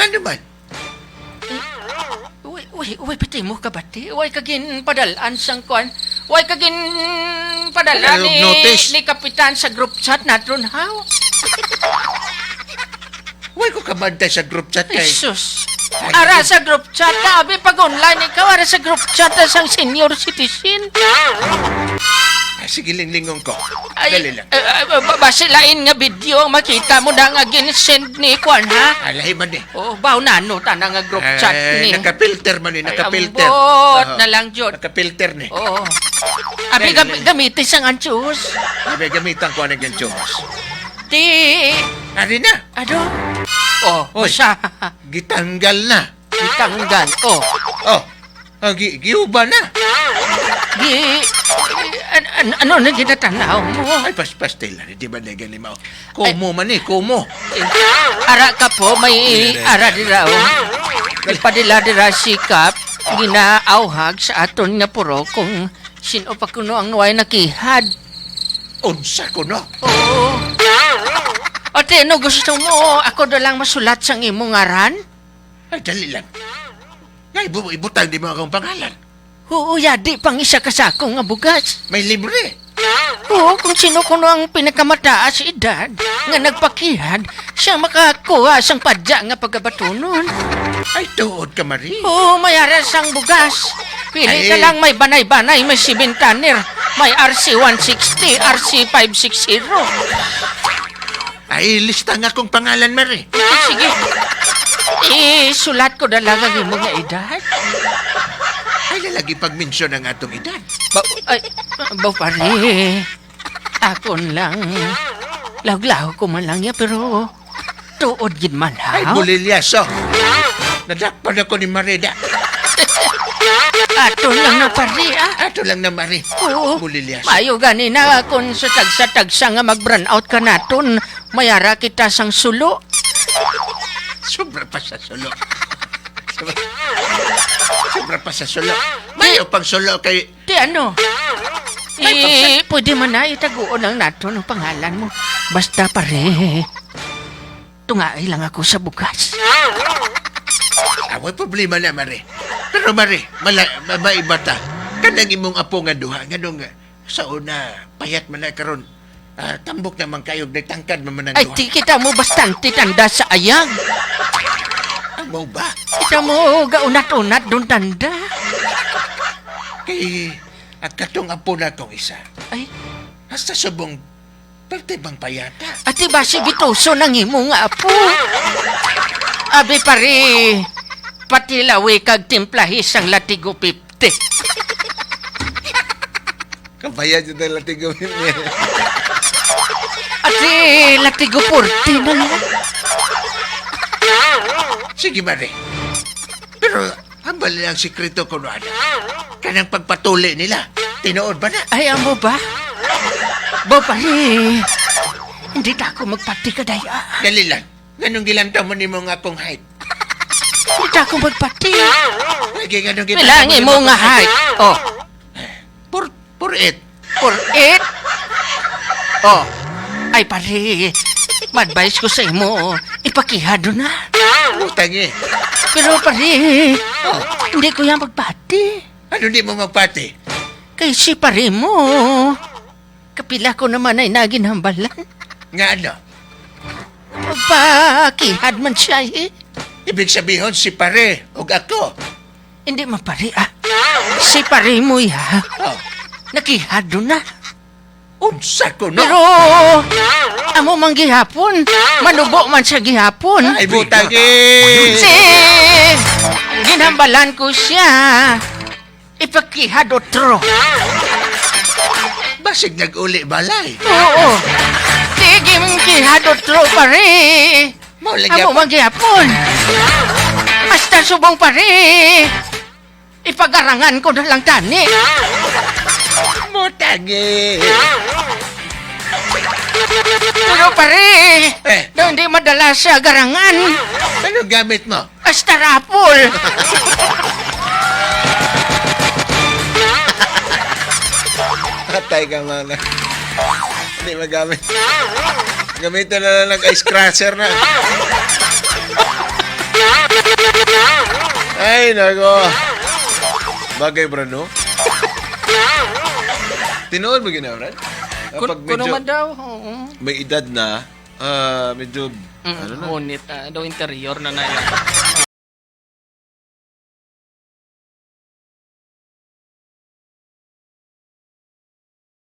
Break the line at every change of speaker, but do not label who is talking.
Ano man?
Uy, pati mo ka bati? Uy, kagin padalaan sang kuan. Uy, kagin padalaan
Ano, notice?
ni Kapitan sa group chat natron, how?
Huwag ko kabantay sa group chat kay.
Jesus. Ara sa group chat ka, abi pag online ikaw, ara sa group chat na sang senior citizen.
Sige, linglingong ko.
Ay,
Dali lang.
basilain nga video ang makita mo na nga ginisend ni kuan, ha?
Alahi man eh.
Oh, baw na no, tanda nga group chat ni.
Nakapilter man eh, nakapilter.
Ambot na lang, Jod.
Nakapilter ni.
Oo. Abi, gamitin sang anchus.
Sabi, gamitan ko ang chumos.
Di,
Ari na.
ano? Oh,
Oy.
basta.
Gitanggal na.
Itanggal. Oh,
Oh, giuba na.
ano na ginatanaw mo?
Ay, pastel na. Di ba na galing mo? Kumo man eh, kumo.
Ara ka po, may ara diraw. Ipadila dira sikap, ginaawhag sa aton nga puro kung sino pa kuno ang nuway nakihad.
Unsa ko no?
Oo. O no gusto mo, ako na lang masulat sa imong ngaran?
Ay, dali lang. Ay, ibutang di mo akong pangalan.
Oo, yadi pang isa ka sa akong nga bugas.
May libre.
Oo, kung sino kuno ang pinakamataas edad nga nagpakihad, siya makakuha sang padya nga pagkabatunon.
Ay, tuod ka, Marie.
Oo, may aras ang bugas. Pili ka
Ay.
lang may banay-banay, may sibentanir, may RC160, RC560.
Ay, lista nga kong pangalan, Marie.
Sige. Sulat ko na lang ang imong nga edad.
Ay, lalagi pag-mention ang atong edad.
Baw pare. Akon lang. Laglaw ko man lang ya, pero tuod gid man ha.
Ay, bulilyaso. Nadakpan ako ni Marida.
Ato lang na pare
Ato lang na, Marie.
Oo.
Bulilyaso.
Mayo ganina kung sa tagsa-tagsa nga mag-burn out ka naton, mayara kita sang sulo.
Sobra pa sa sulo. Sobra pa sa sulo. Mayo pang sulo kay...
Di ano? Pwede man na itaguon ang naton ang pangalan mo. Basta pare, tungaay lang ako sa bukas.
Away problema na, Marie. Pero, Marie, maiba ta. Kanang imong apo nga duha. Nga nung sa una, payat man na karon. Tambok naman kayo, nagtangkad man ang
Ay,
duha.
di kita mo bastante tanda sa ayang.
Amo ba?
Kita mo gaunat-unat doon tanda.
Kay at katong apo na kong isa.
Ay,
Hasta subong parte bang payata.
ati ba si Bitoso nang imong apo? Abi pare, pati lawi kag timplahis ang latigo 50.
Kabayad yun ang latigo niya.
Ati latigo 40 na lang.
Sige, Marie. Pero hambal na ang sikreto ko no, ano. Kanang pagpatuli nila. Tinuod ba na?
Ay, amo ba? Bo pare, hindi na ako magpati ka daya.
Dali lang. Ganong gilantaw mo ni mo nga akong height.
Hindi na ako magpati.
Lagi ganong
Bilangin mo nga height. Oh,
Por it.
for it. Oh, ay pare, ma-advise ko sa imo, ipakihado na.
Utang eh.
Pero pare,
Oh,
hindi ko yan magpati.
ano di mo magpati?
Kay si pare mo, kapila ko naman ay naginhambalan.
Nga ano?
Magpakihad man siya eh.
Ibig sabihin si pare o ako.
Hindi man pare Si pare mo ya,
Oh,
nakihado na.
unsa ko no?
Pero, amo man gihapon, manubo man siya gihapon.
Ay, butang eh.
Si, ginhambalan ko siya. Ipakihad otro.
Basig nag-uli balay.
Oo. Sige mong kihad otro pare.
Maulagi
Amo man gihapon. Hasta subong pare. Ipagarangan ko na lang tani.
Butang eh.
Pero pare, daw hindi madala sa garangan.
Ano gamit mo?
Hasta rapol.
Patay ka man. Hindi magamit. Gamitin na lang ng ice crusher na.
Ay, nako. Bagay, bro, no? Tinuod mo gina, Brad? Kapag
Kuno
medyo
man daw. Oo.
may edad na, medyo, ano na,
Ngunit daw interior na na yan.